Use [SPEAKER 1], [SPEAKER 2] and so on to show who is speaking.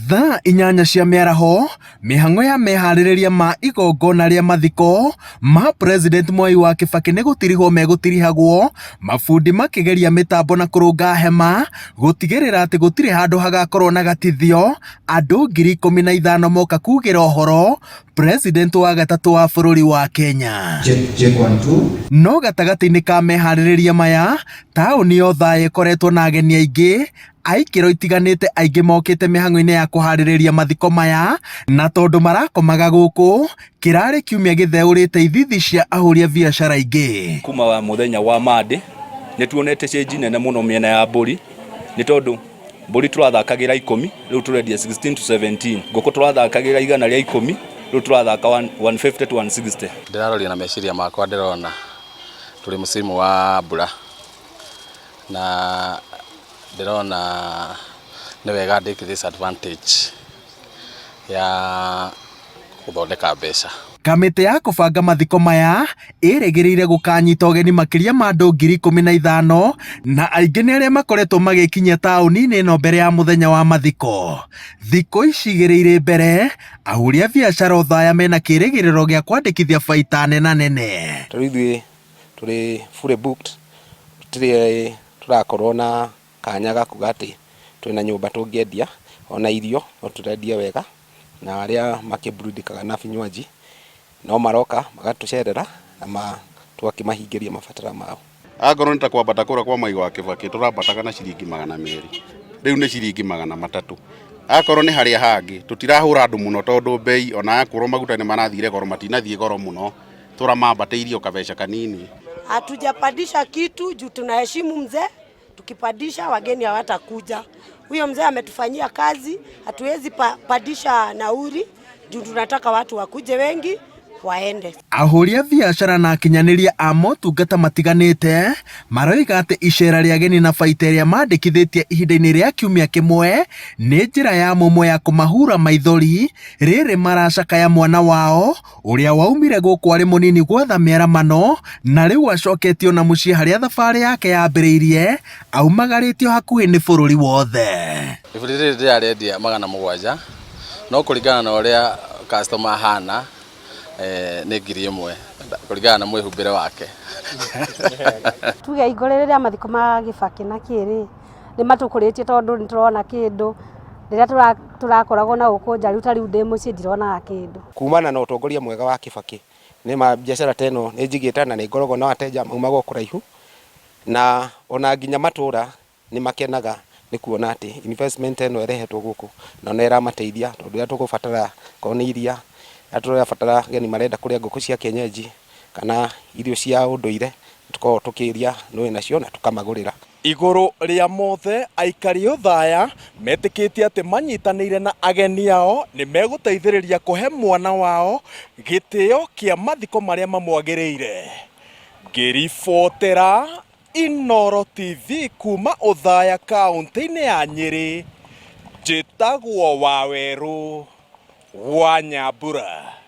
[SPEAKER 1] Thaa inyanya cia mĩaraho, mĩhang'o ya meharĩrĩria ma igongona rĩa mathiko ma President Mwai wa Kibaki nĩ gũtirihwo megũtirihagwo, mabundi makĩgeria mĩtambo na kũrũnga hema gũtigĩrĩra atĩ gũtirĩ handũ hagakorwo na gatithio. Andũ 15,000 moka kugĩra ũhoro President wa gatatũ wa bũrũri wa Kenya. No gatagatĩ-inĩ ka meharĩrĩria maya, taũni yo Thaya ĩkoretwo na ageni aingĩ aikĩro itiganĩte, aingĩ mokĩte mĩhang'o-inĩ ya kũharĩrĩria mathiko maya, na tondũ marakomaga gũkũ kĩrarĩ kiumia gĩtheũrĩte ithithi cia ahũri a biacara aingĩ.
[SPEAKER 2] Kuma wa muthenya wa Monday nĩ tuonete change nene mũno mĩena ya mbũri, nĩ tondũ mbũri tũrathakagĩra 10 rĩu tũrendia 16 to 17, ngũkũ tũrathakagĩra 110 rĩu tũrathaka 150 to 160.
[SPEAKER 3] Ndĩraroria na meciria makwa ndĩrona tũrĩ mũsimu wa mbura na ndĩrona nĩ wega ndĩkĩ disadvantage ya gũthondeka mbeca.
[SPEAKER 1] Kamĩtĩ ya kũbanga mathiko maya ĩrĩgĩrĩire gũkanyita ũgeni makĩria ma andũ 15,000, na aingĩ nĩ arĩa makoretwo magĩkinyia taũni-inĩ ĩno mbere ya mũthenya wa mathiko. Thikũ ici igĩrĩire mbere, ahũri a biacara Thaya mena kĩrĩgĩrĩro gĩa kwandĩkithia baita nene.
[SPEAKER 4] Ithuĩ tũrĩ fully booked, tũtirĩ tũrakorwo na kanya gakuga atĩ twĩna nyũmba tũngĩendia, ona irio no tũrendia wega, na arĩa makĩburudikaga na vinywaji no maroka magatũcerera na twakĩmahingĩria mabatara mao.
[SPEAKER 5] Akorwo nĩ ta kwambata kũra kwa Mwai wa Kibaki tũrambataga na ciringi 200, rĩu nĩ ciringi 300. Akorwo nĩ harĩa hangĩ tũtirahũra andũ mũno tondũ bei ona akorwo maguta nĩ marathire goro, matinathiĩ goro mũno, tũramambatĩirio kabeca kanini.
[SPEAKER 6] Hatujapandisha kitu juu tunaheshimu mzee. Tukipandisha wageni hawatakuja. Huyo mzee ametufanyia kazi, hatuwezi pandisha nauri juu tunataka watu wakuje wengi waende.
[SPEAKER 1] Ahũri a biacara na akinyanĩria a motungata matiganĩte maroiga atĩ icera rĩa ageni na baita ĩrĩa mandĩkithĩtie ihinda-inĩ rĩa kiumia kĩmwe nĩ njĩra ya mũmwe ya kũmahura maithori rĩrĩ maracakaya mwana wao ũrĩa waumire gũkũ arĩ mũnini gwetha mĩaramano, na rĩu acoketio na mũciĩ harĩa thabarĩ yake yambĩrĩirie aumagarĩtio hakuhĩ nĩ bũrũri wothe.
[SPEAKER 3] Iburi rĩrĩ ndĩrarendia 700, no kũringana na ũrĩa customer hana nĩ 1,000 kũringana na mwĩhumbĩre wake.
[SPEAKER 7] Tuge igore rĩrĩa mathiko ma Kibaki na kĩrĩ nĩ matũkũrĩtie tondũ nĩ tũrona kĩndũ rĩrĩa tũrakoragwo na gũkũ nja, rĩu tarĩu ndĩ mũciĩ ndironaga kĩndũ.
[SPEAKER 4] Kumana na ũtongoria mwega wa Kibaki nĩ biacara teno nĩ njigĩte na nĩ ngoragwo na wateja maumaga kũraihu, na ona nginya matũra nĩ makenaga nĩ kuona atĩ investment eno ĩrehetwo gũkũ na nĩ ĩramateithia, tondũ rĩrĩa tũgũbatara korwo nĩ iria, tũrabatara geni marenda kũrĩa ngũkũ cia kienyeji kana irio cia ũndũire, tukorwo tukĩria nũĩ nacio na tukamagũrĩra.
[SPEAKER 8] Igũrũ rĩa mothe, aikari a Thaya metĩkĩtie atĩ manyitanĩire na ageni ao nĩ megũteithĩrĩria kũhe mwana wao gĩtĩo kĩa mathiko marĩa mamwagĩrĩire. Ngĩribotera Inooro TV kuma Thaya kaunti-inĩ ya Nyĩrĩ, njĩtagwo Wawerũ wa Nyambura.